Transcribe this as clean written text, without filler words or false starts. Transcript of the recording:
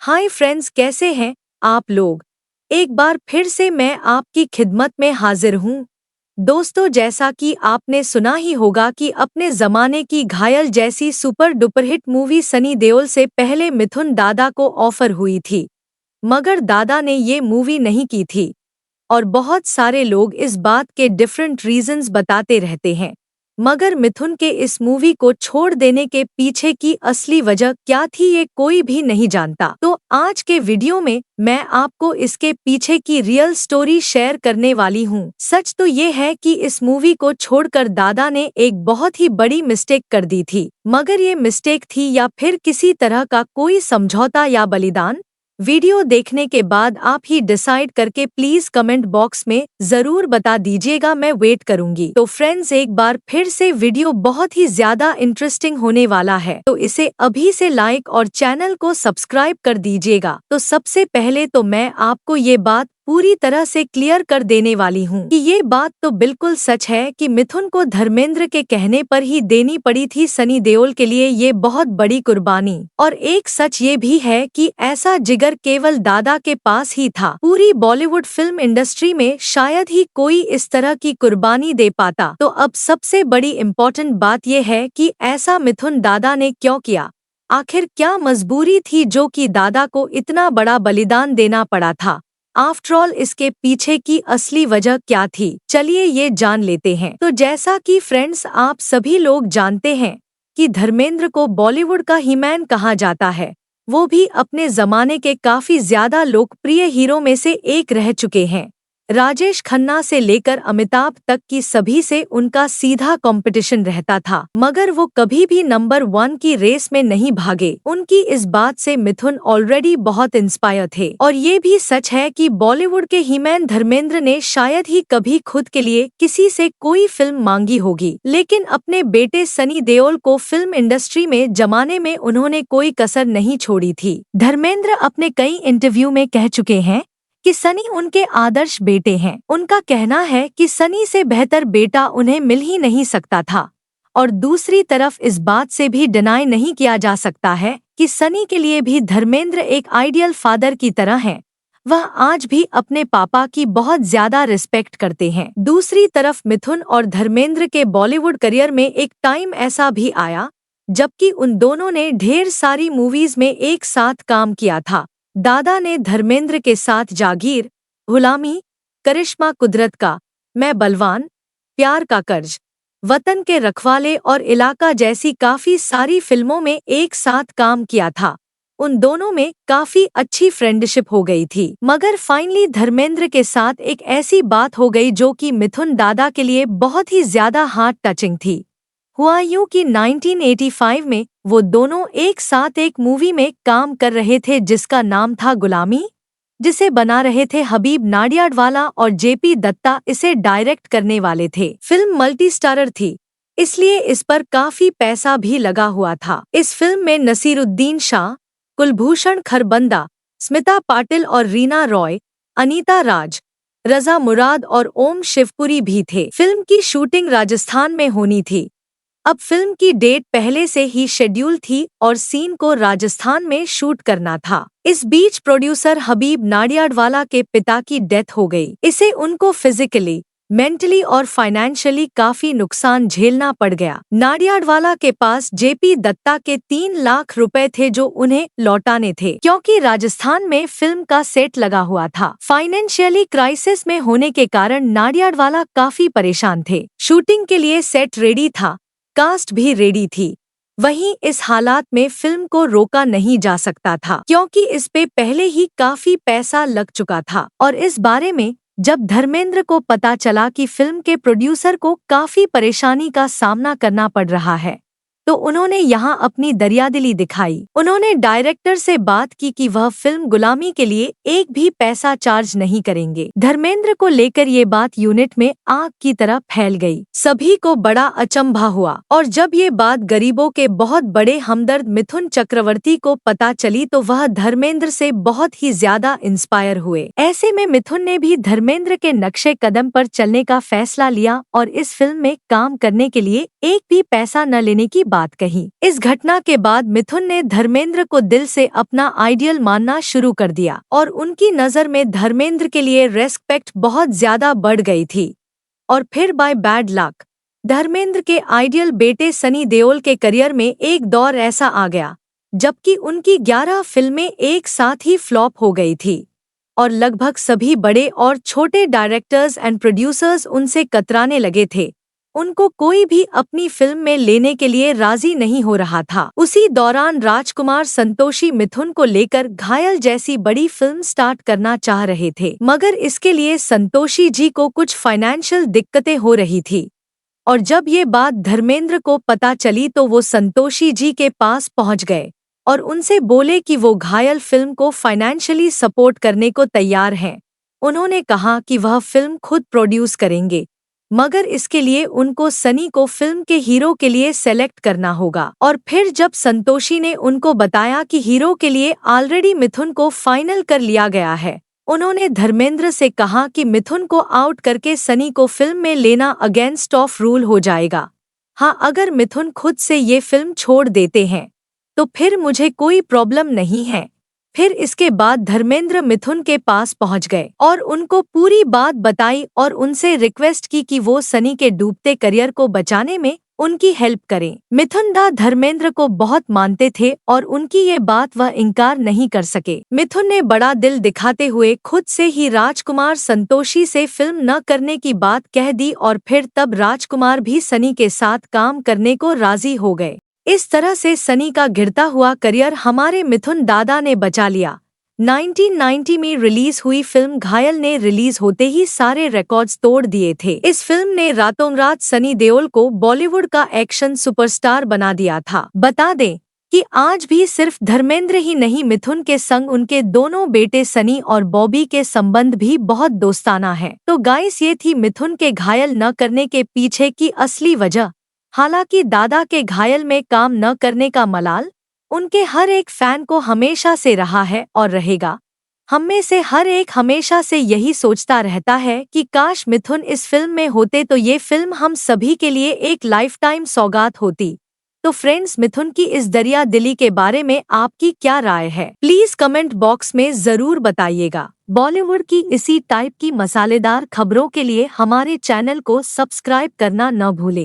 Hi friends, कैसे हैं आप लोग। एक बार फिर से मैं आपकी खिदमत में हाजिर हूँ। दोस्तों, जैसा कि आपने सुना ही होगा कि अपने जमाने की घायल जैसी super duper hit movie Sunny Deol से पहले मिथुन दादा को ऑफर हुई थी, मगर दादा ने ये मूवी नहीं की थी। और बहुत सारे लोग इस बात के डिफरेंट रीजंस बताते रहते हैं, मगर मिथुन के इस मूवी को छोड़ देने के पीछे की असली वजह क्या थी ये कोई भी नहीं जानता। तो आज के वीडियो में मैं आपको इसके पीछे की रियल स्टोरी शेयर करने वाली हूँ। सच तो ये है कि इस मूवी को छोड़कर दादा ने एक बहुत ही बड़ी मिस्टेक कर दी थी, मगर ये मिस्टेक थी या फिर किसी तरह का कोई समझौता या बलिदान, वीडियो देखने के बाद आप ही डिसाइड करके प्लीज कमेंट बॉक्स में जरूर बता दीजिएगा, मैं वेट करूंगी। तो फ्रेंड्स, एक बार फिर से वीडियो बहुत ही ज्यादा इंटरेस्टिंग होने वाला है, तो इसे अभी से लाइक और चैनल को सब्सक्राइब कर दीजिएगा। तो सबसे पहले तो मैं आपको ये बात पूरी तरह से क्लियर कर देने वाली हूँ कि ये बात तो बिल्कुल सच है कि मिथुन को धर्मेंद्र के कहने पर ही देनी पड़ी थी सनी देओल के लिए ये बहुत बड़ी कुर्बानी। और एक सच ये भी है कि ऐसा जिगर केवल दादा के पास ही था। पूरी बॉलीवुड फिल्म इंडस्ट्री में शायद ही कोई इस तरह की कुर्बानी दे पाता। तो अब सबसे बड़ी इम्पोर्टेंट बात ये है कि ऐसा मिथुन दादा ने क्यों किया। आखिर क्या मजबूरी थी जो कि दादा को इतना बड़ा बलिदान देना पड़ा था। आफ्टर ऑल, इसके पीछे की असली वजह क्या थी, चलिए ये जान लेते हैं। तो जैसा कि फ्रेंड्स आप सभी लोग जानते हैं कि धर्मेंद्र को बॉलीवुड का हीमैन कहा जाता है, वो भी अपने जमाने के काफी ज्यादा लोकप्रिय हीरो में से एक रह चुके हैं। राजेश खन्ना से लेकर अमिताभ तक की सभी से उनका सीधा कंपटीशन रहता था, मगर वो कभी भी नंबर 1 की रेस में नहीं भागे। उनकी इस बात से मिथुन ऑलरेडी बहुत इंस्पायर थे। और ये भी सच है कि बॉलीवुड के हीमैन धर्मेंद्र ने शायद ही कभी खुद के लिए किसी से कोई फिल्म मांगी होगी, लेकिन अपने बेटे सनी देओल को फिल्म इंडस्ट्री में जमाने में उन्होंने कोई कसर नहीं छोड़ी थी। धर्मेंद्र अपने कई इंटरव्यू में कह चुके हैं कि सनी उनके आदर्श बेटे हैं। उनका कहना है कि सनी से बेहतर बेटा उन्हें मिल ही नहीं सकता था। और दूसरी तरफ इस बात से भी डिनाई नहीं किया जा सकता है कि सनी के लिए भी धर्मेंद्र एक आइडियल फादर की तरह हैं। वह आज भी अपने पापा की बहुत ज्यादा रिस्पेक्ट करते हैं। दूसरी तरफ मिथुन और धर्मेंद्र के बॉलीवुड करियर में एक टाइम ऐसा भी आया जबकि उन दोनों ने ढेर सारी मूवीज में एक साथ काम किया था। दादा ने धर्मेंद्र के साथ जागीर, गुलामी, करिश्मा कुदरत का, मैं बलवान, प्यार का कर्ज, वतन के रखवाले और इलाका जैसी काफी सारी फिल्मों में एक साथ काम किया था। उन दोनों में काफी अच्छी फ्रेंडशिप हो गई थी, मगर फाइनली धर्मेंद्र के साथ एक ऐसी बात हो गई जो कि मिथुन दादा के लिए बहुत ही ज्यादा हार्ट टचिंग थी। हुआ यूं कि 1985 में वो दोनों एक साथ एक मूवी में काम कर रहे थे जिसका नाम था गुलामी, जिसे बना रहे थे हबीब नाडियाडवाला और जेपी दत्ता इसे डायरेक्ट करने वाले थे। फिल्म मल्टी स्टारर थी, इसलिए इस पर काफी पैसा भी लगा हुआ था। इस फिल्म में नसीरुद्दीन शाह, कुलभूषण खरबंदा, स्मिता पाटिल और रीना रॉय, अनीता राज, रजा मुराद और ओम शिवपुरी भी थे। फिल्म की शूटिंग राजस्थान में होनी थी। अब फिल्म की डेट पहले से ही शेड्यूल थी और सीन को राजस्थान में शूट करना था। इस बीच प्रोड्यूसर हबीब नाडियाडवाला के पिता की डेथ हो गई। इसे उनको फिजिकली, मेंटली और फाइनेंशियली काफी नुकसान झेलना पड़ गया। नाडियाडवाला के पास जेपी दत्ता के 3 लाख रुपए थे जो उन्हें लौटाने थे, क्योंकि राजस्थान में फिल्म का सेट लगा हुआ था। फाइनेंशियली क्राइसिस में होने के कारण नाडियाडवाला काफी परेशान थे। शूटिंग के लिए सेट रेडी था, कास्ट भी रेडी थी। वहीं इस हालात में फिल्म को रोका नहीं जा सकता था, क्योंकि इस पे पहले ही काफी पैसा लग चुका था। और इस बारे में जब धर्मेंद्र को पता चला कि फिल्म के प्रोड्यूसर को काफी परेशानी का सामना करना पड़ रहा है, तो उन्होंने यहाँ अपनी दरियादिली दिखाई। उन्होंने डायरेक्टर से बात की कि वह फिल्म गुलामी के लिए एक भी पैसा चार्ज नहीं करेंगे। धर्मेंद्र को लेकर ये बात यूनिट में आग की तरह फैल गई। सभी को बड़ा अचंभा हुआ और जब ये बात गरीबों के बहुत बड़े हमदर्द मिथुन चक्रवर्ती को पता चली तो वह धर्मेंद्र से बहुत ही ज्यादा इंस्पायर हुए। ऐसे में मिथुन ने भी धर्मेंद्र के नक्शे कदम पर चलने का फैसला लिया और इस फिल्म में काम करने के लिए एक भी पैसा न लेने की बात कही। इस घटना के बाद मिथुन ने धर्मेंद्र को दिल से अपना आइडियल मानना शुरू कर दिया और उनकी नज़र में धर्मेंद्र के लिए रेस्पेक्ट बहुत ज्यादा बढ़ गई थी। और फिर बाय बैड लक धर्मेंद्र के आइडियल बेटे सनी देओल के करियर में एक दौर ऐसा आ गया जबकि उनकी 11 फिल्में एक साथ ही फ्लॉप हो गई थी और लगभग सभी बड़े और छोटे डायरेक्टर्स एंड प्रोड्यूसर्स उनसे कतराने लगे थे। उनको कोई भी अपनी फिल्म में लेने के लिए राजी नहीं हो रहा था। उसी दौरान राजकुमार संतोषी मिथुन को लेकर घायल जैसी बड़ी फिल्म स्टार्ट करना चाह रहे थे, मगर इसके लिए संतोषी जी को कुछ फाइनेंशियल दिक्कतें हो रही थी। और जब ये बात धर्मेंद्र को पता चली तो वो संतोषी जी के पास पहुंच गए और उनसे बोले कि वो घायल फिल्म को फाइनेंशियली सपोर्ट करने को तैयार हैं। उन्होंने कहा कि वह फिल्म खुद प्रोड्यूस करेंगे, मगर इसके लिए उनको सनी को फिल्म के हीरो के लिए सेलेक्ट करना होगा। और फिर जब संतोषी ने उनको बताया कि हीरो के लिए ऑलरेडी मिथुन को फाइनल कर लिया गया है, उन्होंने धर्मेंद्र से कहा कि मिथुन को आउट करके सनी को फिल्म में लेना अगेंस्ट ऑफ रूल हो जाएगा। हाँ, अगर मिथुन खुद से ये फिल्म छोड़ देते हैं तो फिर मुझे कोई प्रॉब्लम नहीं है। फिर इसके बाद धर्मेंद्र मिथुन के पास पहुंच गए और उनको पूरी बात बताई और उनसे रिक्वेस्ट की कि वो सनी के डूबते करियर को बचाने में उनकी हेल्प करें। मिथुन दा धर्मेंद्र को बहुत मानते थे और उनकी ये बात वह इनकार नहीं कर सके। मिथुन ने बड़ा दिल दिखाते हुए खुद से ही राजकुमार संतोषी से फिल्म न करने की बात कह दी और फिर तब राजकुमार भी सनी के साथ काम करने को राजी हो गए। इस तरह से सनी का गिरता हुआ करियर हमारे मिथुन दादा ने बचा लिया। 1990 में रिलीज हुई फिल्म घायल ने रिलीज होते ही सारे रिकॉर्ड्स तोड़ दिए थे। इस फिल्म ने रातों रात सनी देओल को बॉलीवुड का एक्शन सुपरस्टार बना दिया था। बता दें कि आज भी सिर्फ धर्मेंद्र ही नहीं, मिथुन के संग उनके दोनों बेटे सनी और बॉबी के संबंध भी बहुत दोस्ताना है। तो गाइस, ये थी मिथुन के घायल न करने के पीछे की असली वजह। हालांकि दादा के घायल में काम न करने का मलाल उनके हर एक फैन को हमेशा से रहा है और रहेगा। हम में से हर एक हमेशा से यही सोचता रहता है कि काश मिथुन इस फिल्म में होते तो ये फिल्म हम सभी के लिए एक लाइफ टाइम सौगात होती। तो फ्रेंड्स, मिथुन की इस दरिया दिली के बारे में आपकी क्या राय है? प्लीज कमेंट बॉक्स में जरूर बताइएगा। बॉलीवुड की इसी टाइप की मसालेदार खबरों के लिए हमारे चैनल को सब्सक्राइब करना न भूलें।